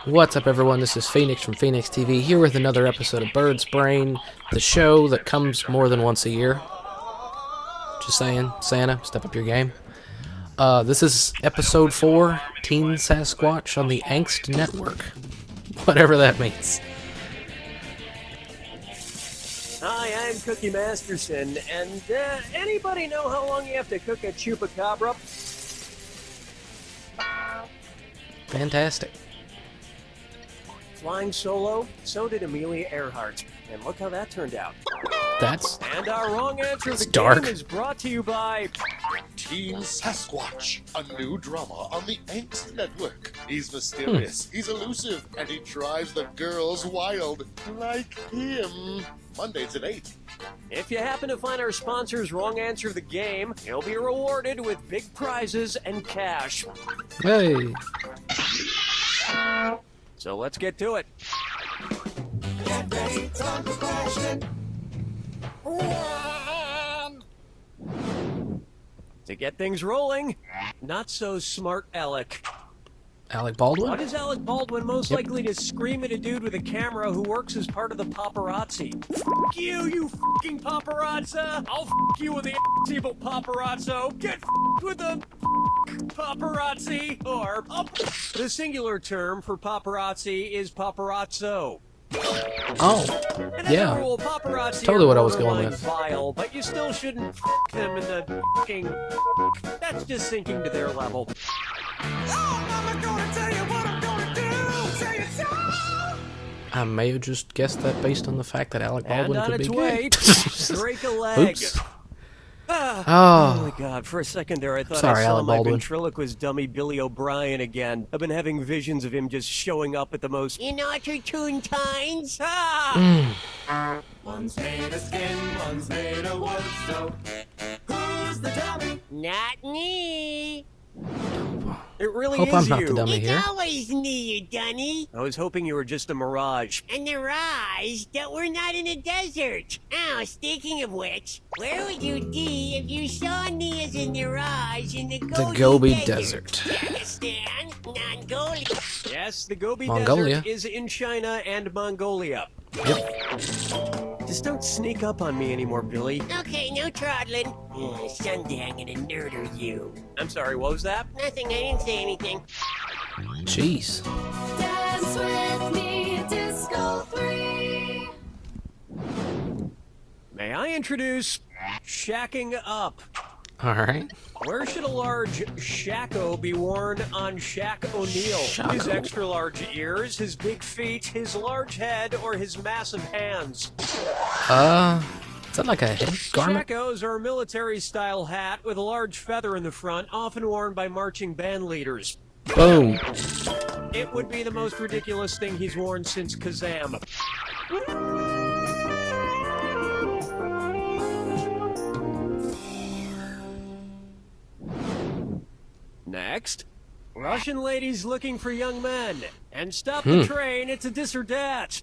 What's up, everyone? This is Phoenix from Phoenix TV here with another episode of Bird's Brain, the show that comes more than once a year. Just saying, Santa, step up your game. This is episode 4, Teen Sasquatch on the Angst Network. Whatever that means. Hi, I'm Cookie Masterson, and anybody know how long you have to cook a chupacabra? Fantastic. Flying solo, so did Amelia Earhart, and look how that turned out. And our wrong answer of the dark. game is brought to you by Teen Sasquatch, a new drama on the Angst Network. He's mysterious, he's elusive, and he drives the girls wild, like him. Mondays at 8. If you happen to find our sponsor's wrong answer of the game, you'll be rewarded with big prizes and cash. Hey. So let's get to it. Get ready, time for question. To get things rolling, not so smart Alec. Alec Baldwin? What is Alec Baldwin most likely to scream at a dude with a camera who works as part of the paparazzi? F*** you fucking paparazzi! I'll f*** you with the evil paparazzo! Get f***ed with the paparazzi! Or, the singular term for paparazzi is paparazzo. Oh, And as yeah. a rule, paparazzi Totally are what I was going borderline with. vile, but you still shouldn't f*** them in the f***ing... That's just sinking to their level. I may have just guessed that based on the fact that Alec And Baldwin on could be its gay. way, break a leg. Oops. Oh my god, for a second there I thought Sorry, I saw Alec my Baldwin. ventriloquist dummy Billy O'Brien again. I've been having visions of him just showing up at the most inopportune times. Ah! One's made of skin, one's made of wood, so who's the dummy? Not me. It really Hope is I'm not you. the dummy here. always me, you dummy. I was hoping you were just a mirage. A mirage? That we're not in a desert. Oh, speaking of which, where would you be if you saw me as a mirage in the Gobi Desert. Pakistan, Mongolia. Yes, the Gobi Mongolia. Desert is in China and Mongolia. Yep. Just don't sneak up on me anymore, Billy. Okay, no trottling. Someday I'm gonna murder you. I'm sorry, what was that? Nothing, I didn't say anything. Jeez. Dance with me, Disco 3. May I introduce Shacking Up? Alright. Where should a large shacko be worn on Shaq ONeal? His Shacko. extra large ears, his big feet, his large head, or his massive hands? Is that like a head garment? Shackos are a military-style hat with a large feather in the front, often worn by marching band leaders. Boom. It would be the most ridiculous thing he's worn since Kazam. Next, Russian ladies looking for young men. And stop the train, it's a dis or dat.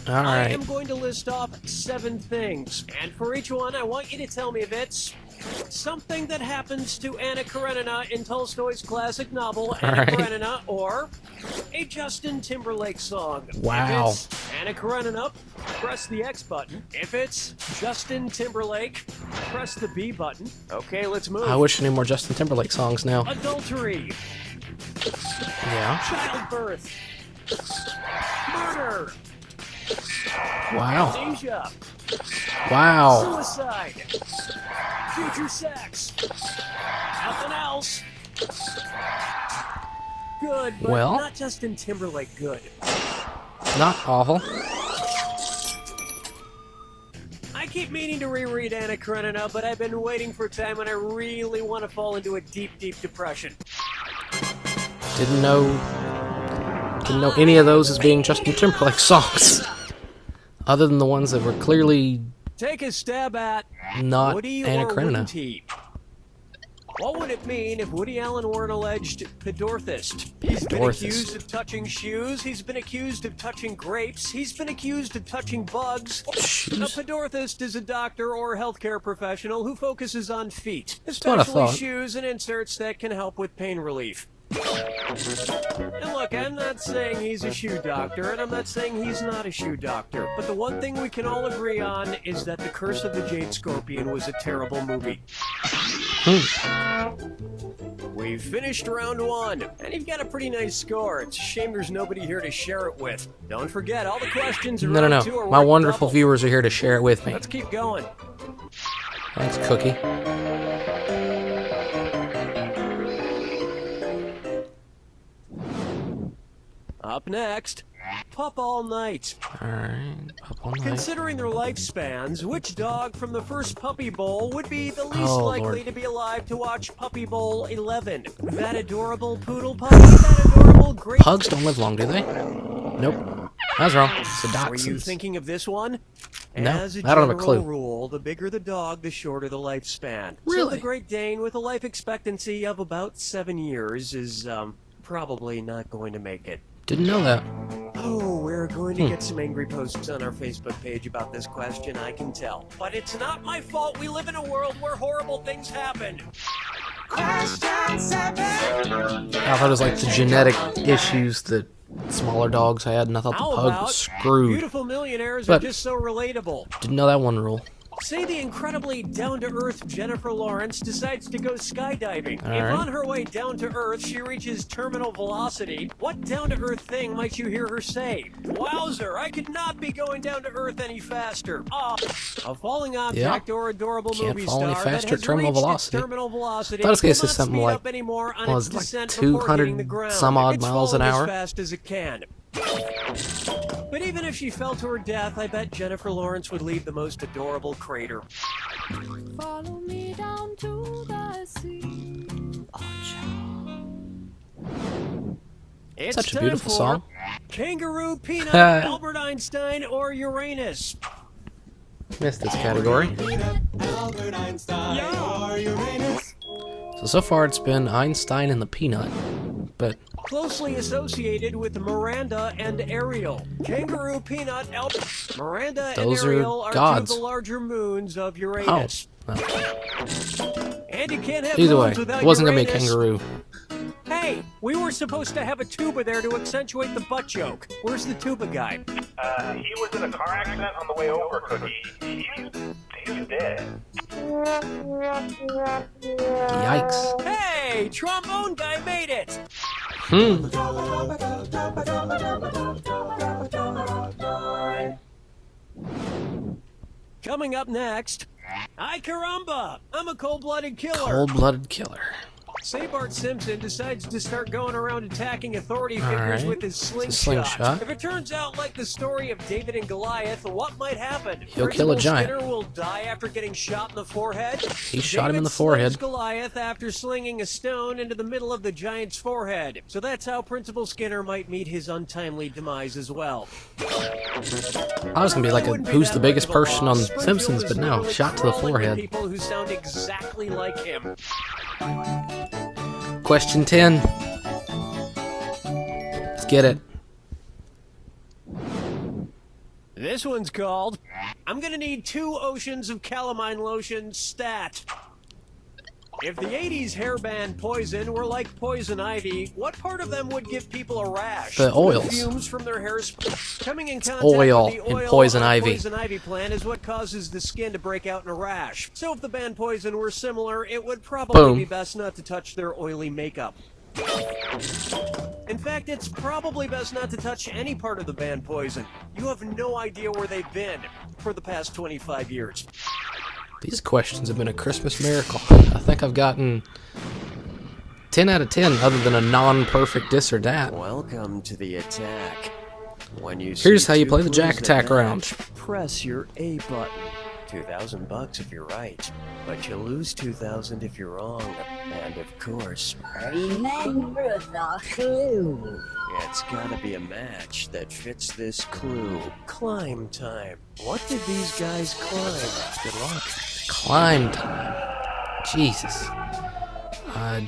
I Alright. am going to list off 7 things, and for each one, I want you to tell me if it's something that happens to Anna Karenina in Tolstoy's classic novel, Anna Alright. Karenina, or a Justin Timberlake song. Wow. If it's Anna Karenina, press the X button. If it's Justin Timberlake, press the B button. Okay, let's move. I wish I knew more Justin Timberlake songs now. Adultery, Yeah. childbirth, murder, Wow. amnesia, Wow. suicide, future sex, nothing else. Good, but Well. not Justin Timberlake good. Not awful. I keep meaning to reread Anna Karenina, but I've been waiting for a time when I really want to fall into a deep, deep depression. Didn't know any of those as being Justin Timberlake songs. Other than the ones that were clearly Take a stab at not Woody Anna or Karenina. wouldn't he? What would it mean if Woody Allen were an alleged pedorthist? He's been Pedorthist. accused of touching shoes, he's been accused of touching grapes, he's been accused of touching bugs. A Shoes. pedorthist is a doctor or healthcare professional who fofocuses on feet, what I especially thought. shoes and inserts that can help with pain relief. And look, I'm not saying he's a shoe doctor, and I'm not saying he's not a shoe doctor, but the one thing we can all agree on is that The Curse of the Jade Scorpion was a terrible movie. We've finished round 1, and you've got a pretty nice score. It's a shame there's nobody here to share it with. Don't forget, all the questions in round 2 are My worth wonderful double. viewers are here to share it with me. Let's keep going. Thanks, Cookie. Up next, Pup All Night. Alright, up all night. Considering their lifespans, which dog from the first Puppy Bowl would be the least Oh, likely Lord. to be alive to watch Puppy Bowl 11? That adorable poodle puppy? That adorable great... Pugs don't live long, do they? Nope. I was wrong. It's the Were you dachshunds. thinking of this one? No, As a I don't have a general clue. rule, the bigger the dog, the shorter the lifespan. So Really? the Great Dane with a life expectancy of about 7 years is, probably not going to make it. Didn't know that. Oh, we're going to get some angry posts on our Facebook page about this question, I can tell. But it's not my fault we live in a world where horrible things happen. Question 7! I thought it was like the genetic issues that smaller dogs had, and I thought the How pug about was screwed. beautiful millionaires But- are just so relatable. Didn't know that one rule. Say the incredibly down-to-earth Jennifer Lawrence decides to go skydiving. All If right. on her way down to Earth she reaches terminal velocity, what down-to-earth thing might you hear her say? Wowzer, I could not be going down to Earth any faster. Ah, a falling object or adorable Can't movie fall any star that faster has at terminal reached its velocity. terminal velocity Thought it was gonna will say not something speed like- up anymore on what its was it, like descent 200 before hitting the ground. some odd It's miles an falling hour? as fast as it can. But even if she fell to her death, I bet Jennifer Lawrence would leave the most adorable crater. Follow me down to the sea. It's Such a time beautiful for song. Kangaroo Peanut, Albert Einstein, or Uranus. Missed this category. So far it's been Einstein and the Peanut. But Closely associated with Miranda and Ariel. Kangaroo Peanut, Miranda Those and are Ariel are gods. two of the larger moons of oh, Uranus. no. And you can't have Either way, moons without it wasn't gonna be a Uranus. kangaroo. Hey, we were supposed to have a tuba there to accentuate the butt joke. Where's the tuba guy? He was in a car accident on the way over, Cookie. He's dead. Yikes. Hey, trombone guy made it! Coming up next, Ay caramba! I'm a cold-blooded killer. Cold-blooded killer. Say Bart Simpson decides to start going around attacking authority figures right. with his It's a slingshot. slingshot. If it turns out like the story of David and Goliath, what might happen? He'll kill a Principal giant. Skinner will die after getting shot in the forehead. He shot him in the David forehead. slings Goliath after slinging a stone into the middle of the giant's forehead. So that's how Principal Skinner might meet his untimely demise as well. I was gonna be like, who's the biggest person on Simpsons, but no, shot to the forehead. People who sound exactly like him. Question 10. Let's get it. This one's called, I'm gonna need 2 oceans of calamine lotion stat. If the 80s hairband Poison were like poison ivy, what part of them would give people a rash? The oils. The fumes from their hairs coming in contact oil with the in oil poison on a ivy. poison ivy plant is what causes the skin to break out in a rash. So if the band Poison were similar, it would probably Boom. be best not to touch their oily makeup. In fact, it's probably best not to touch any part of the band Poison. You have no idea where they've been for the past 25 years. These questions have been a Christmas miracle. I think I've gotten 10 out of 10 other than a non-perfect this or that. Welcome to the attack. When you Here's see how you 2 play the clues Jack that Attack match, round. Press your A button. $2,000 if you're right, but you lose 2,000 if you're wrong. And of course, Remember the clue. it's gotta be a match that fits this clue. Climb time. What did these guys climb? Good luck. Climb time. Jesus.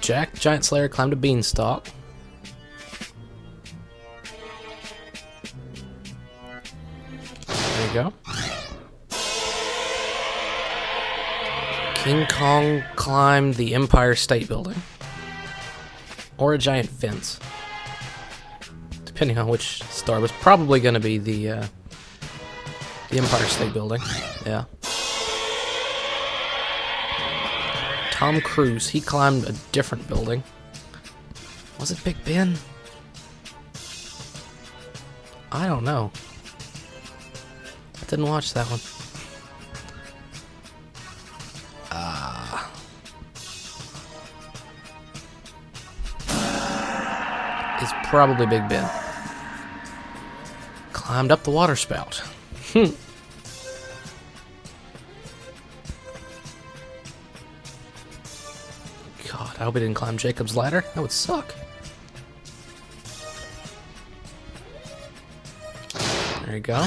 Jack the Giant Slayer climbed a beanstalk. There you go. King Kong climbed the Empire State Building. Or a giant fence. Depending on which star. It was probably going to be the Empire State Building. Yeah. Tom Cruise, he climbed a different building. Was it Big Ben? I don't know. I didn't watch that one. It's probably Big Ben. Climbed up the water spout. God, I hope he didn't climb Jacob's ladder. That would suck. There you go.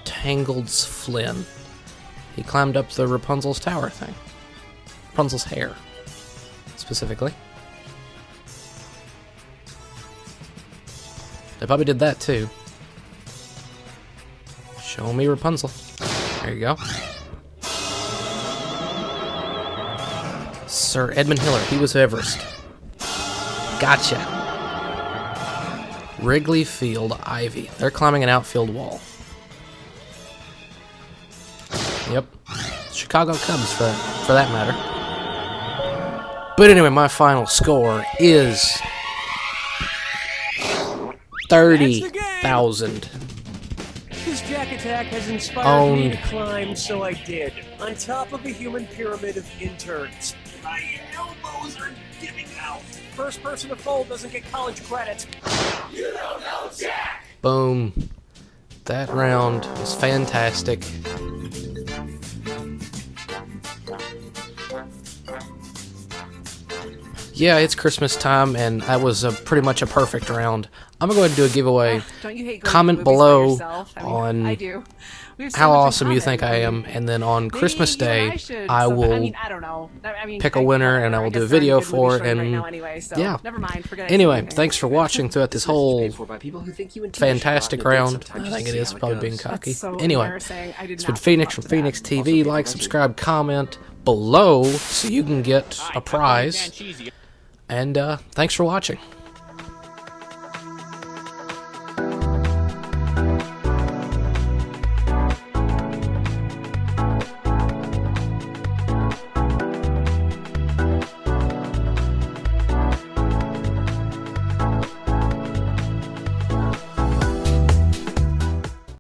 Tangled's Flynn. He climbed up the Rapunzel's tower thing. Rapunzel's hair, specifically. They probably did that too. Show me Rapunzel. There you go. Sir Edmund Hillary, he was Everest. Gotcha. Wrigley Field Ivy. They're climbing an outfield wall. Yep. Chicago Cubs for that matter. But anyway, my final score is 30,000. This Jack Attack has inspired me to climb, so I did. On top of a human pyramid of interns. My elbows are giving out. First person to fold doesn't get college credit. You don't know Jack! Boom. That round was fantastic. Yeah, it's Christmas time, and that was pretty much a perfect round. I'm going to go ahead and do a giveaway. Don't you hate going Comment to movies by below yourself? I mean, on I do. We have so how much in awesome you common. think I am, and then on Maybe Christmas you and Day, I should I some- will I mean, I don't know. I mean, pick a winner, and I will do a video for it, and right now anyway, so yeah. never mind. Forget I said Anyway, anything. thanks for watching throughout this whole fantastic round. I think it is probably being cocky. That's so Anyway, embarrassing. I did it's not been Phoenix live from up to Phoenix that. TV. Like, subscribe, comment below so you can get a prize. And thanks for watching.